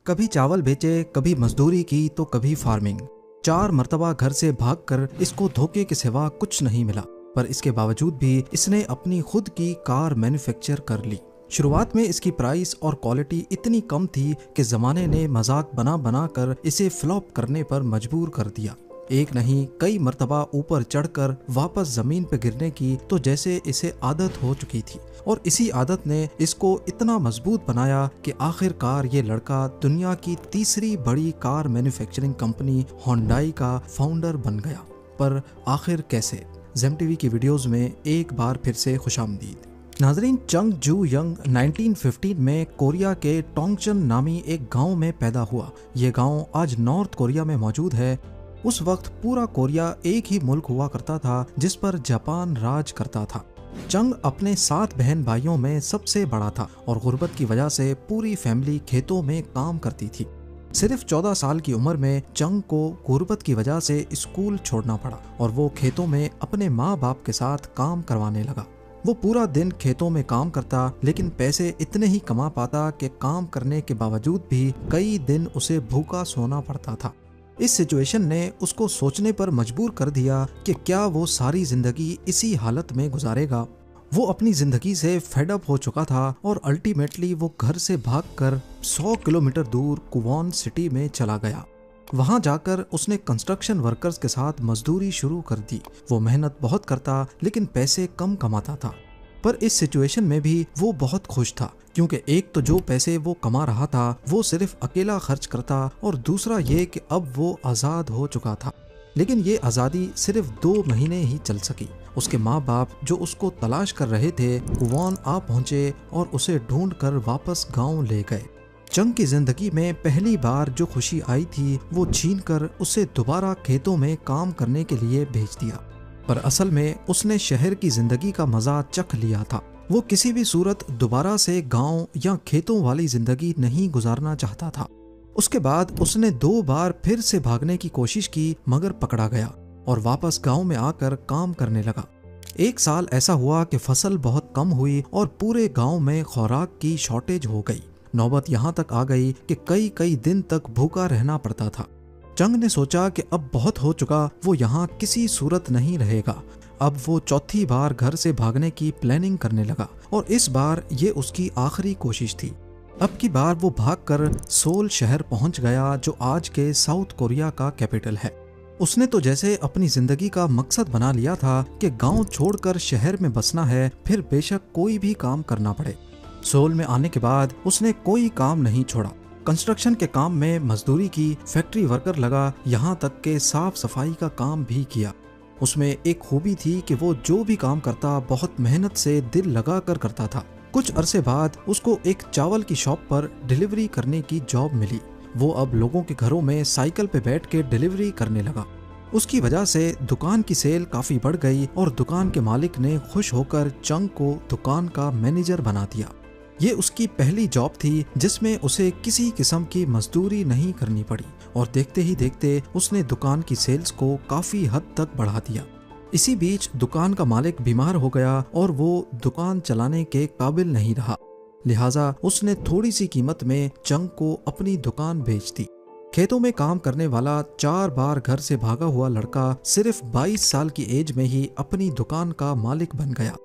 कभी चावल बेचे, कभी मजदूरी की तो कभी फार्मिंग। 4 मर्तबा घर से भागकर इसको धोखे के सिवा कुछ नहीं मिला, पर इसके बावजूद भी इसने अपनी खुद की कार मैन्युफैक्चर कर ली। शुरुआत में इसकी प्राइस और क्वालिटी इतनी कम थी कि जमाने ने मजाक बना बना कर इसे फ्लॉप करने पर मजबूर कर दिया। एक नहीं कई मर्तबा ऊपर चढ़कर वापस जमीन पर गिरने की तो जैसे इसे आदत हो चुकी थी, और इसी आदत ने इसको इतना मजबूत बनाया कि आखिरकार ये लड़का दुनिया की तीसरी बड़ी कार मैन्युफैक्चरिंग कंपनी होंडाई का फाउंडर बन गया। पर आखिर कैसे? जेम टीवी की वीडियोस में एक बार फिर से खुशामदीद। नाजरीन, चंग जू यंग 1915 में कोरिया के टोंगचन नामी एक गांव में पैदा हुआ। ये गांव आज नॉर्थ कोरिया में मौजूद है। उस वक्त पूरा कोरिया एक ही मुल्क हुआ करता था जिस पर जापान राज करता था। चंग अपने 7 बहन भाइयों में सबसे बड़ा था और गुर्बत की वजह से पूरी फैमिली खेतों में काम करती थी। सिर्फ 14 साल की उम्र में चंग को गुर्बत की वजह से स्कूल छोड़ना पड़ा और वो खेतों में अपने माँ बाप के साथ काम करवाने लगा। वो पूरा दिन खेतों में काम करता, लेकिन पैसे इतने ही कमा पाता कि काम करने के बावजूद भी कई दिन उसे भूखा सोना पड़ता था। इस सिचुएशन ने उसको सोचने पर मजबूर कर दिया कि क्या वो सारी जिंदगी इसी हालत में गुजारेगा। वो अपनी जिंदगी से फेड अप हो चुका था और अल्टीमेटली वो घर से भागकर 100 किलोमीटर दूर कुवॉन सिटी में चला गया। वहां जाकर उसने कंस्ट्रक्शन वर्कर्स के साथ मजदूरी शुरू कर दी। वो मेहनत बहुत करता लेकिन पैसे कम कमाता था, पर इस सिचुएशन में भी वो बहुत खुश था, क्योंकि एक तो जो पैसे वो कमा रहा था वो सिर्फ अकेला खर्च करता, और दूसरा ये कि अब वो आज़ाद हो चुका था। लेकिन ये आज़ादी सिर्फ 2 महीने ही चल सकी। उसके माँ बाप जो उसको तलाश कर रहे थे कुवॉन आ पहुंचे और उसे ढूंढकर वापस गांव ले गए। चंग की जिंदगी में पहली बार जो खुशी आई थी वो छीन कर उसे दोबारा खेतों में काम करने के लिए भेज दिया। पर असल में उसने शहर की जिंदगी का मजा चख लिया था। वो किसी भी सूरत दोबारा से गांव या खेतों वाली जिंदगी नहीं गुजारना चाहता था। उसके बाद उसने 2 बार फिर से भागने की कोशिश की, मगर पकड़ा गया और वापस गांव में आकर काम करने लगा। 1 साल ऐसा हुआ कि फसल बहुत कम हुई और पूरे गांव में खुराक की शॉर्टेज हो गई। नौबत यहाँ तक आ गई कि कई दिन तक भूखा रहना पड़ता था। चंग ने सोचा कि अब बहुत हो चुका, वो यहाँ किसी सूरत नहीं रहेगा। अब वो चौथी बार घर से भागने की प्लानिंग करने लगा और इस बार ये उसकी आखिरी कोशिश थी। अब की बार वो भागकर सोल शहर पहुंच गया जो आज के साउथ कोरिया का कैपिटल है। उसने तो जैसे अपनी जिंदगी का मकसद बना लिया था कि गांव छोड़कर शहर में बसना है, फिर बेशक कोई भी काम करना पड़े। सोल में आने के बाद उसने कोई काम नहीं छोड़ा। कंस्ट्रक्शन के काम में मजदूरी की, फैक्ट्री वर्कर लगा, यहाँ तक के साफ सफाई का काम भी किया। उसमें एक खूबी थी कि वो जो भी काम करता बहुत मेहनत से दिल लगा कर करता था। कुछ अरसे बाद उसको एक चावल की शॉप पर डिलीवरी करने की जॉब मिली। वो अब लोगों के घरों में साइकिल पे बैठ के डिलीवरी करने लगा। उसकी वजह से दुकान की सेल काफी बढ़ गई और दुकान के मालिक ने खुश होकर चंग को दुकान का मैनेजर बना दिया। ये उसकी पहली जॉब थी जिसमें उसे किसी किस्म की मजदूरी नहीं करनी पड़ी, और देखते ही देखते उसने दुकान की सेल्स को काफी हद तक बढ़ा दिया। इसी बीच दुकान का मालिक बीमार हो गया और वो दुकान चलाने के काबिल नहीं रहा, लिहाजा उसने थोड़ी सी कीमत में चंग को अपनी दुकान बेच दी। खेतों में काम करने वाला 4 बार घर से भागा हुआ लड़का सिर्फ 22 साल की एज में ही अपनी दुकान का मालिक बन गया।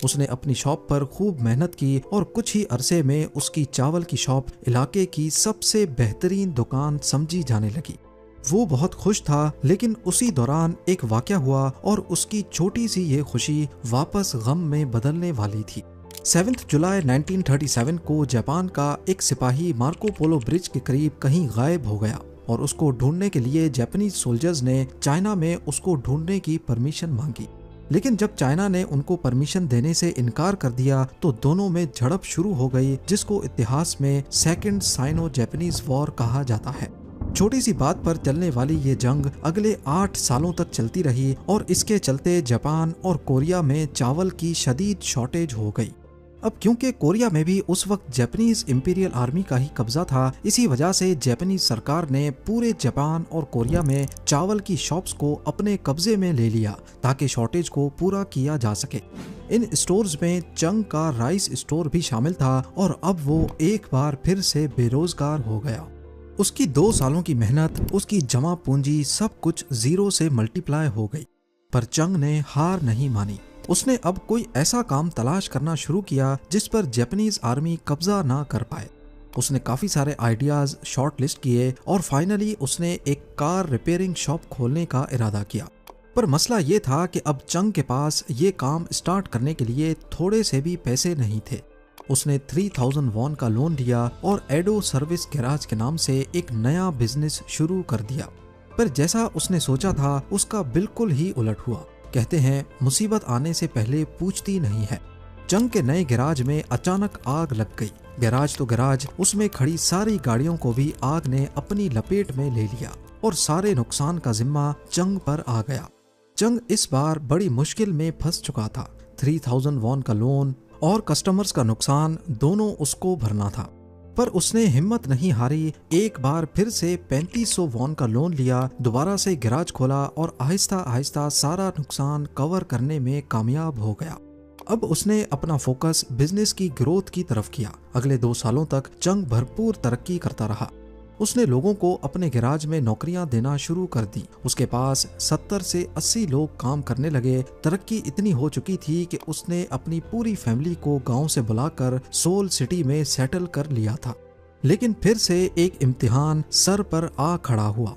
उसने अपनी शॉप पर खूब मेहनत की और कुछ ही अरसे में उसकी चावल की शॉप इलाके की सबसे बेहतरीन दुकान समझी जाने लगी। वो बहुत खुश था, लेकिन उसी दौरान एक वाकया हुआ और उसकी छोटी सी ये खुशी वापस गम में बदलने वाली थी। 7 जुलाई 1937 को जापान का एक सिपाही मार्को पोलो ब्रिज के करीब कहीं गायब हो गया और उसको ढूंढने के लिए जापानीज सोल्जर्स ने चाइना में उसको ढूंढने की परमिशन मांगी। लेकिन जब चाइना ने उनको परमिशन देने से इनकार कर दिया तो दोनों में झड़प शुरू हो गई, जिसको इतिहास में सेकंड साइनो जापानीज वॉर कहा जाता है। छोटी सी बात पर चलने वाली ये जंग अगले 8 सालों तक चलती रही और इसके चलते जापान और कोरिया में चावल की शदीद शॉर्टेज हो गई। अब क्योंकि कोरिया में भी उस वक्त जापानीज इंपीरियल आर्मी का ही कब्जा था, इसी वजह से जापानीज सरकार ने पूरे जापान और कोरिया में चावल की शॉप्स को अपने कब्जे में ले लिया ताकि शॉर्टेज को पूरा किया जा सके। इन स्टोर्स में चंग का राइस स्टोर भी शामिल था और अब वो एक बार फिर से बेरोजगार हो गया। उसकी 2 सालों की मेहनत, उसकी जमा पूंजी, सब कुछ जीरो से मल्टीप्लाई हो गई। पर चंग ने हार नहीं मानी। उसने अब कोई ऐसा काम तलाश करना शुरू किया जिस पर जापानीज आर्मी कब्जा ना कर पाए। उसने काफी सारे आइडियाज शॉर्ट लिस्ट किए और फाइनली उसने एक कार रिपेयरिंग शॉप खोलने का इरादा किया। पर मसला ये था कि अब चंग के पास ये काम स्टार्ट करने के लिए थोड़े से भी पैसे नहीं थे। उसने 3000 वॉन का लोन लिया और एडो सर्विस गैराज के नाम से एक नया बिजनेस शुरू कर दिया। पर जैसा उसने सोचा था उसका बिल्कुल ही उलट हुआ। कहते हैं मुसीबत आने से पहले पूछती नहीं है। चंग के नए गैराज में अचानक आग लग गई। गैराज तो गैराज, उसमें खड़ी सारी गाड़ियों को भी आग ने अपनी लपेट में ले लिया और सारे नुकसान का जिम्मा चंग पर आ गया। चंग इस बार बड़ी मुश्किल में फंस चुका था। 3000 वॉन का लोन और कस्टमर्स का नुकसान दोनों उसको भरना था। पर उसने हिम्मत नहीं हारी। एक बार फिर से 3500 वॉन का लोन लिया, दोबारा से गैराज खोला और आहिस्ता आहिस्ता सारा नुकसान कवर करने में कामयाब हो गया। अब उसने अपना फोकस बिजनेस की ग्रोथ की तरफ किया। अगले 2 सालों तक चंग भरपूर तरक्की करता रहा। उसने लोगों को अपने गैराज में नौकरियां देना शुरू कर दी। उसके पास 70 से 80 लोग काम करने लगे। तरक्की इतनी हो चुकी थी कि उसने अपनी पूरी फैमिली को गांव से बुलाकर सोल सिटी में सेटल कर लिया था। लेकिन फिर से एक इम्तिहान सर पर आ खड़ा हुआ।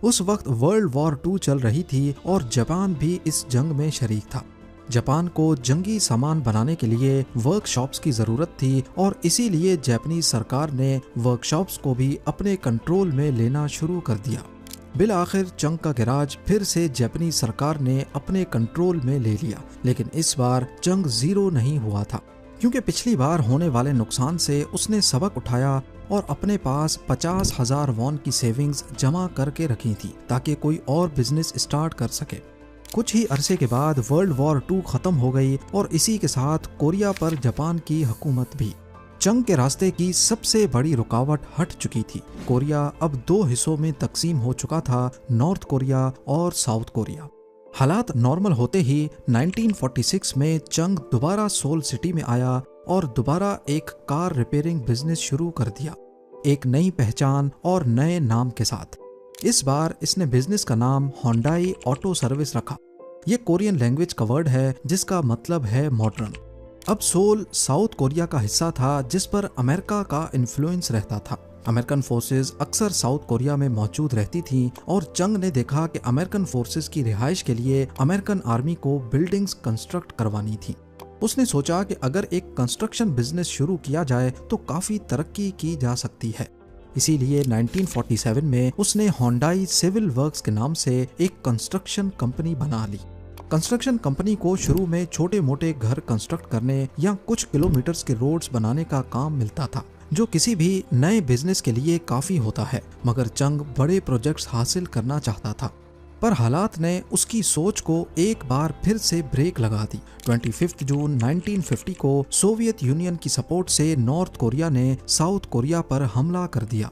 उस वक्त वर्ल्ड वॉर 2 चल रही थी और जापान भी इस जंग में शरीक था। जापान को जंगी सामान बनाने के लिए वर्कशॉप्स की जरूरत थी और इसीलिए जापानीज सरकार ने वर्कशॉप्स को भी अपने कंट्रोल में लेना शुरू कर दिया। बिल आखिर चंग का गैराज फिर से जापानीज सरकार ने अपने कंट्रोल में ले लिया। लेकिन इस बार चंग जीरो नहीं हुआ था, क्योंकि पिछली बार होने वाले नुकसान से उसने सबक उठाया और अपने पास 50,000 वॉन की सेविंग्स जमा करके रखी थी ताकि कोई और बिजनेस स्टार्ट कर सके। कुछ ही अरसे के बाद वर्ल्ड वॉर 2 खत्म हो गई और इसी के साथ कोरिया पर जापान की हुकूमत भी। चंग के रास्ते की सबसे बड़ी रुकावट हट चुकी थी। कोरिया अब 2 हिस्सों में तकसीम हो चुका था, नॉर्थ कोरिया और साउथ कोरिया। हालात नॉर्मल होते ही 1946 में चंग दोबारा सोल सिटी में आया और दोबारा एक कार रिपेयरिंग बिजनेस शुरू कर दिया, एक नई पहचान और नए नाम के साथ। इस बार इसने बिजनेस का नाम होंडाई ऑटो सर्विस रखा। ये कोरियन लैंग्वेज का वर्ड है जिसका मतलब है मॉडर्न। अब सोल साउथ कोरिया का हिस्सा था जिस पर अमेरिका का इन्फ्लुएंस रहता था। अमेरिकन फोर्सेस अक्सर साउथ कोरिया में मौजूद रहती थीं और चंग ने देखा कि अमेरिकन फोर्सेस की रिहाइश के लिए अमेरिकन आर्मी को बिल्डिंग्स कंस्ट्रक्ट करवानी थी। उसने सोचा कि अगर एक कंस्ट्रक्शन बिजनेस शुरू किया जाए तो काफी तरक्की की जा सकती है। इसीलिए 1947 में उसने होंडाई सिविल वर्क्स के नाम से एक कंस्ट्रक्शन कंपनी बना ली। कंस्ट्रक्शन कंपनी को शुरू में छोटे मोटे घर कंस्ट्रक्ट करने या कुछ किलोमीटर्स के रोड्स बनाने का काम मिलता था, जो किसी भी नए बिजनेस के लिए काफी होता है। मगर चंग बड़े प्रोजेक्ट्स हासिल करना चाहता था, पर हालात ने उसकी सोच को एक बार फिर से ब्रेक लगा दी। 25 जून 1950 को सोवियत यूनियन की सपोर्ट से नॉर्थ कोरिया ने साउथ कोरिया पर हमला कर दिया।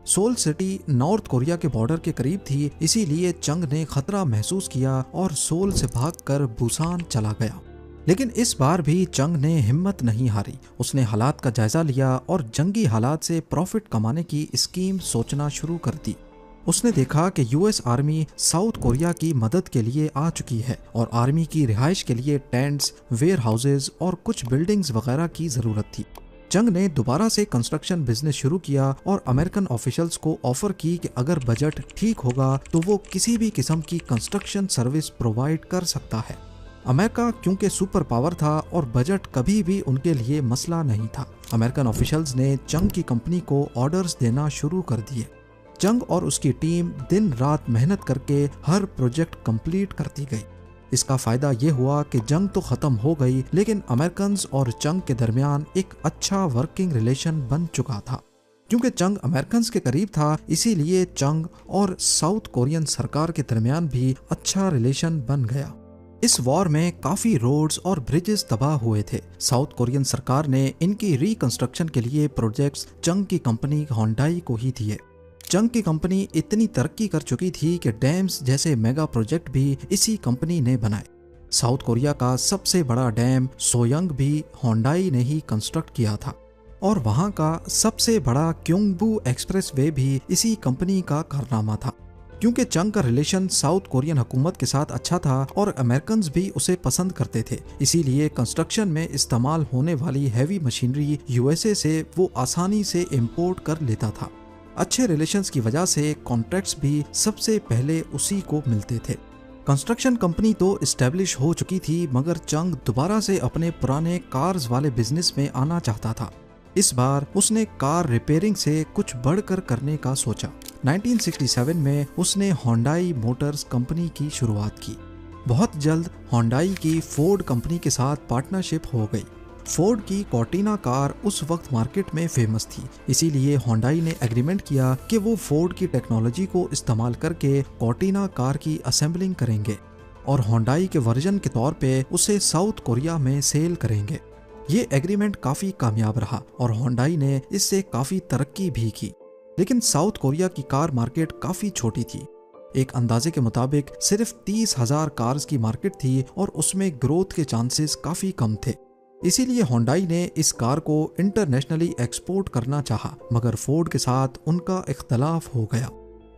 सोल सिटी नॉर्थ कोरिया के बॉर्डर के करीब थी, इसीलिए चंग ने खतरा महसूस किया और सोल से भागकर बुसान चला गया। लेकिन इस बार भी चंग ने हिम्मत नहीं हारी। उसने हालात का जायजा लिया और जंगी हालात से प्रॉफिट कमाने की स्कीम सोचना शुरू कर दी। उसने देखा कि यूएस आर्मी साउथ कोरिया की मदद के लिए आ चुकी है और आर्मी की रिहाइश के लिए टेंट्स, वेयर हाउसेज और कुछ बिल्डिंग्स वगैरह की जरूरत थी। चंग ने दोबारा से कंस्ट्रक्शन बिजनेस शुरू किया और अमेरिकन ऑफिशियल्स को ऑफर की कि अगर बजट ठीक होगा तो वो किसी भी किस्म की कंस्ट्रक्शन सर्विस प्रोवाइड कर सकता है। अमेरिका क्योंकि सुपर पावर था और बजट कभी भी उनके लिए मसला नहीं था, अमेरिकन ऑफिशियल्स ने चंग की कंपनी को ऑर्डर्स देना शुरू कर दिए। चंग और उसकी टीम दिन रात मेहनत करके हर प्रोजेक्ट कंप्लीट करती गई। इसका फायदा ये हुआ कि जंग तो खत्म हो गई, लेकिन अमेरिकन्स और चंग के दरमियान एक अच्छा वर्किंग रिलेशन बन चुका था। क्योंकि चंग अमेरिकन्स के करीब था, इसीलिए चंग और साउथ कोरियन सरकार के दरमियान भी अच्छा रिलेशन बन गया। इस वॉर में काफी रोड्स और ब्रिजेस तबाह हुए थे। साउथ कोरियन सरकार ने इनकी रिकंस्ट्रक्शन के लिए प्रोजेक्ट्स चंग की कंपनी होंडाई को ही दिए। चंग की कंपनी इतनी तरक्की कर चुकी थी कि डैम्स जैसे मेगा प्रोजेक्ट भी इसी कंपनी ने बनाए। साउथ कोरिया का सबसे बड़ा डैम सोयंग भी होंडाई ने ही कंस्ट्रक्ट किया था। और वहाँ का सबसे बड़ा क्योंगबू एक्सप्रेस वे भी इसी कंपनी का कारनामा था। क्योंकि चंग का रिलेशन साउथ कोरियन हुकूमत के साथ अच्छा था और अमेरिकन भी उसे पसंद करते थे, इसीलिए कंस्ट्रक्शन में इस्तेमाल होने वाली हैवी मशीनरी यूएसए से वो आसानी से इंपोर्ट कर लेता था। अच्छे रिलेशंस की वजह से कॉन्ट्रैक्ट्स भी सबसे पहले उसी को मिलते थे। कंस्ट्रक्शन कंपनी तो इस्टेब्लिश हो चुकी थी, मगर चंग दोबारा से अपने पुराने कार्स वाले बिजनेस में आना चाहता था। इस बार उसने कार रिपेयरिंग से कुछ बढ़कर करने का सोचा। 1967 में उसने होंडाई मोटर्स कंपनी की शुरुआत की। बहुत जल्द होंडाई की फोर्ड कंपनी के साथ पार्टनरशिप हो गई। फोर्ड की कॉर्टिना कार उस वक्त मार्केट में फेमस थी, इसीलिए होंडाई ने एग्रीमेंट किया कि वो फोर्ड की टेक्नोलॉजी को इस्तेमाल करके कॉर्टिना कार की असेंबलिंग करेंगे और होंडाई के वर्जन के तौर पे उसे साउथ कोरिया में सेल करेंगे। ये एग्रीमेंट काफी कामयाब रहा और होंडाई ने इससे काफी तरक्की भी की, लेकिन साउथ कोरिया की कार मार्केट काफी छोटी थी। एक अंदाजे के मुताबिक सिर्फ 30,000 कार्स की मार्केट थी और उसमें ग्रोथ के चांसेस काफी कम थे। इसीलिए होंडाई ने इस कार को इंटरनेशनली एक्सपोर्ट करना चाहा, मगर फोर्ड के साथ उनका इख्तलाफ हो गया।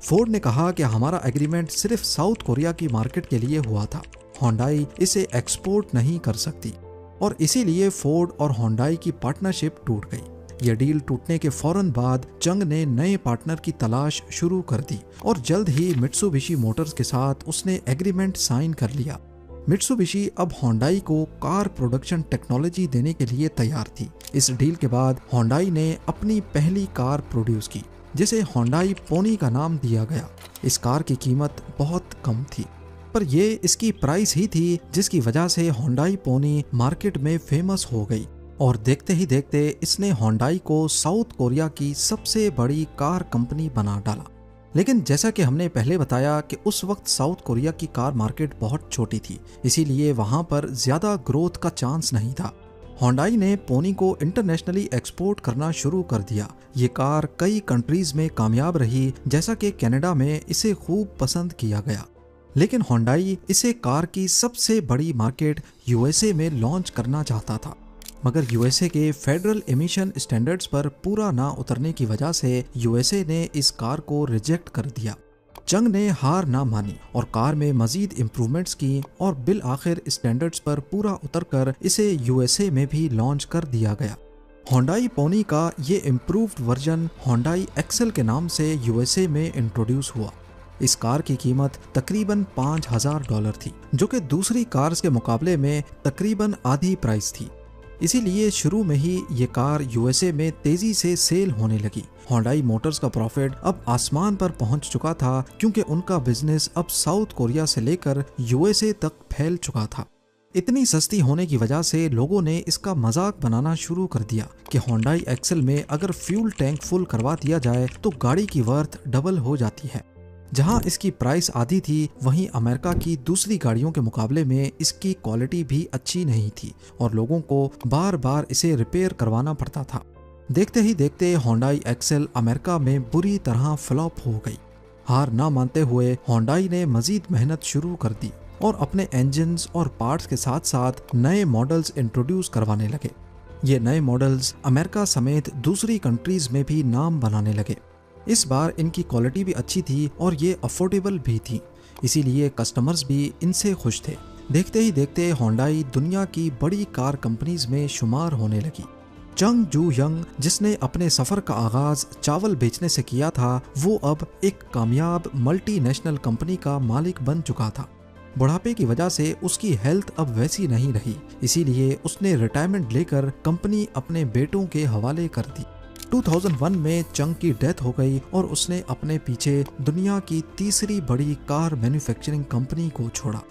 फोर्ड ने कहा कि हमारा एग्रीमेंट सिर्फ साउथ कोरिया की मार्केट के लिए हुआ था, होंडाई इसे एक्सपोर्ट नहीं कर सकती, और इसीलिए फोर्ड और होंडाई की पार्टनरशिप टूट गई। यह डील टूटने के फौरन बाद चंग ने नए पार्टनर की तलाश शुरू कर दी और जल्द ही मित्सुबिशी मोटर्स के साथ उसने एग्रीमेंट साइन कर लिया। मित्सुबिशी अब होंडाई को कार प्रोडक्शन टेक्नोलॉजी देने के लिए तैयार थी। इस डील के बाद होंडाई ने अपनी पहली कार प्रोड्यूस की, जिसे होंडाई पोनी का नाम दिया गया। इस कार की कीमत बहुत कम थी, पर यह इसकी प्राइस ही थी जिसकी वजह से होंडाई पोनी मार्केट में फेमस हो गई और देखते ही देखते इसने होंडाई को साउथ कोरिया की सबसे बड़ी कार कंपनी बना डाला। लेकिन जैसा कि हमने पहले बताया कि उस वक्त साउथ कोरिया की कार मार्केट बहुत छोटी थी, इसीलिए वहां पर ज्यादा ग्रोथ का चांस नहीं था। होंडाई ने पोनी को इंटरनेशनली एक्सपोर्ट करना शुरू कर दिया। ये कार कई कंट्रीज में कामयाब रही, जैसा कि कनाडा में इसे खूब पसंद किया गया। लेकिन होंडाई इसे कार की सबसे बड़ी मार्केट यूएसए में लॉन्च करना चाहता था, मगर यूएसए के फेडरल एमिशन स्टैंडर्ड्स पर पूरा ना उतरने की वजह से यूएसए ने इस कार को रिजेक्ट कर दिया। चंग ने हार ना मानी और कार में मजीद इम्प्रूवमेंट्स की और बिल आखिर स्टैंडर्ड्स पर पूरा उतरकर इसे यूएसए में भी लॉन्च कर दिया गया। होंडाई पोनी का ये इम्प्रूव्ड वर्जन होंडाई एक्सेल के नाम से यूएसए में इंट्रोड्यूस हुआ। इस कार की कीमत तकरीबन $5,000 थी, जो कि दूसरी कार्स के मुकाबले में तकरीबन आधी प्राइस थी। इसीलिए शुरू में ही ये कार यूएसए में तेजी से सेल होने लगी। होंडाई मोटर्स का प्रॉफिट अब आसमान पर पहुंच चुका था, क्योंकि उनका बिजनेस अब साउथ कोरिया से लेकर यूएसए तक फैल चुका था। इतनी सस्ती होने की वजह से लोगों ने इसका मजाक बनाना शुरू कर दिया कि होंडाई एक्सेल में अगर फ्यूल टैंक फुल करवा दिया जाए तो गाड़ी की वर्थ डबल हो जाती है। जहां इसकी प्राइस आधी थी, वहीं अमेरिका की दूसरी गाड़ियों के मुकाबले में इसकी क्वालिटी भी अच्छी नहीं थी और लोगों को बार बार इसे रिपेयर करवाना पड़ता था। देखते ही देखते होंडाई एक्सेल अमेरिका में बुरी तरह फ्लॉप हो गई। हार ना मानते हुए होंडाई ने मजीद मेहनत शुरू कर दी और अपने इंजन्स और पार्ट्स के साथ साथ नए मॉडल्स इंट्रोड्यूस करवाने लगे। ये नए मॉडल्स अमेरिका समेत दूसरी कंट्रीज में भी नाम बनाने लगे। इस बार इनकी क्वालिटी भी अच्छी थी और ये अफोर्डेबल भी थी, इसीलिए कस्टमर्स भी इनसे खुश थे। देखते ही देखते होंडाई दुनिया की बड़ी कार कंपनीज में शुमार होने लगी। चंग जू यंग, जिसने अपने सफर का आगाज चावल बेचने से किया था, वो अब एक कामयाब मल्टीनेशनल कंपनी का मालिक बन चुका था। बुढ़ापे की वजह से उसकी हेल्थ अब वैसी नहीं रही, इसीलिए उसने रिटायरमेंट लेकर कंपनी अपने बेटों के हवाले कर दी। 2001 में चंग की डेथ हो गई और उसने अपने पीछे दुनिया की तीसरी बड़ी कार मैन्युफैक्चरिंग कंपनी को छोड़ा।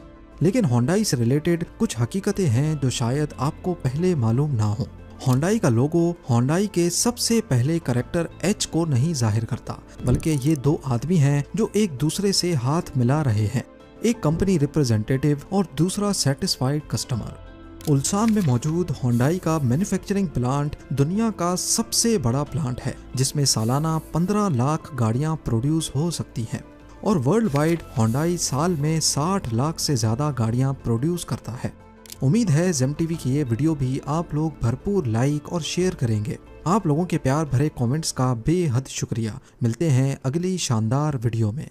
लेकिन होंडाई से रिलेटेड कुछ हकीकतें हैं जो शायद आपको पहले मालूम ना हो। होंडाई का लोगो होंडाई के सबसे पहले कैरेक्टर एच को नहीं जाहिर करता, बल्कि ये दो आदमी हैं जो एक दूसरे से हाथ मिला रहे हैं, एक कंपनी रिप्रेजेंटेटिव और दूसरा सेटिस्फाइड कस्टमर। उल्सान में मौजूद होंडाई का मैन्युफैक्चरिंग प्लांट दुनिया का सबसे बड़ा प्लांट है, जिसमें सालाना 15 लाख गाड़ियां प्रोड्यूस हो सकती हैं और वर्ल्ड वाइड होंडाई साल में 60 लाख से ज्यादा गाड़ियां प्रोड्यूस करता है। उम्मीद है जेम टीवी की ये वीडियो भी आप लोग भरपूर लाइक और शेयर करेंगे। आप लोगों के प्यार भरे कमेंट्स का बेहद शुक्रिया। मिलते हैं अगली शानदार वीडियो में।